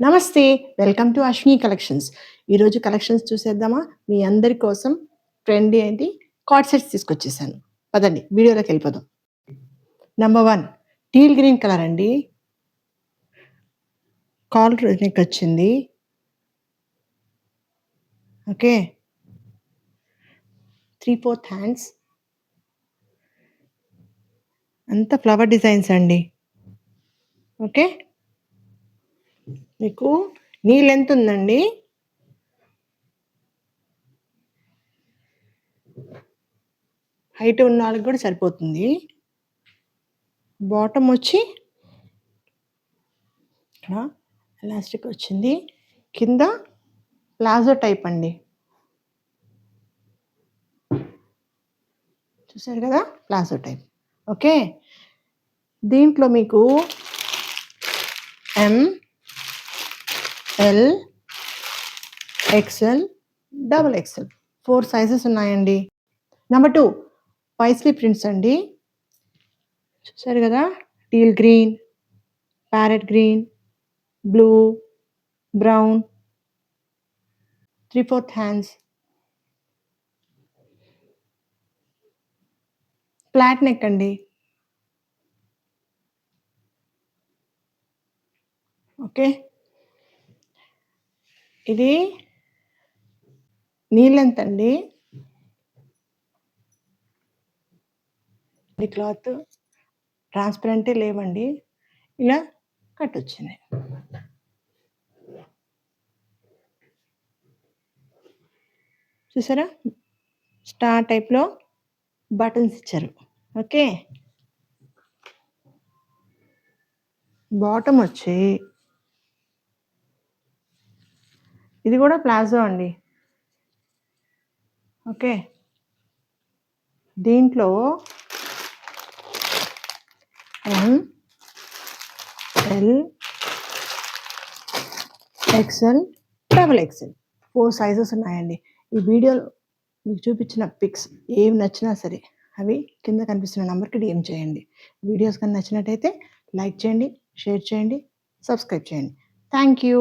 నమస్తే. Welcome to Ashwini collections. ఈరోజు collections చూసేద్దామా? మీ అందరి కోసం ట్రెండీ ఏంటి కార్డ్ సెట్స్ తీసుకొచ్చేసాను. పదండి వీడియోలోకెళ్ళిపోదాం. నంబర్ 1 టీల్ గ్రీన్ కలర్ అండి. కాలర్ నెక్ వచ్చింది. ఓకే. 3/4 హ్యాండ్స్. అంతా ఫ్లవర్ డిజైన్స్ అండి. ఓకే. మీకు నీ లెంత్ ఉందండి. హైట్ ఉన్న వాళ్ళకి కూడా సరిపోతుంది. బాటమ్ వచ్చి ఇక్కడ ఎలాస్టిక్ వచ్చింది. కింద ప్లాజో టైప్ అండి. చూసారు కదా, ప్లాజో టైప్. ఓకే. దీంట్లో మీకు M, L, XL, double XL 4 sizes ఉన్నాయండి. నెంబర్ 2 పైస్లీ ప్రింట్స్ అండి. చూసారు కదా, teal green, parrot green, blue, brown, 3/4 hands, flat neck అండి. ఓకే. ఇది నీ లెంత్ అండి. ఈ క్లాత్ ట్రాన్స్పరెంటే లేవండి. ఇలా కట్ వచ్చింది. చూసారా, స్టార్ టైప్లో బటన్స్ ఇచ్చారు. ఓకే. బాటమ్ వచ్చి ఇది కూడా ప్లాజో అండి. ఓకే. దీంట్లో M, L, XL, double XL 4 sizes ఉన్నాయండి. ఈ వీడియోలో మీకు చూపించిన పిక్స్ ఏవి నచ్చినా సరే అవి కింద కనిపిస్తున్న నెంబర్కి డిఎం చేయండి. వీడియోస్ కానీ నచ్చినట్టయితే లైక్ చేయండి, షేర్ చేయండి, సబ్స్క్రైబ్ చేయండి. Thank you.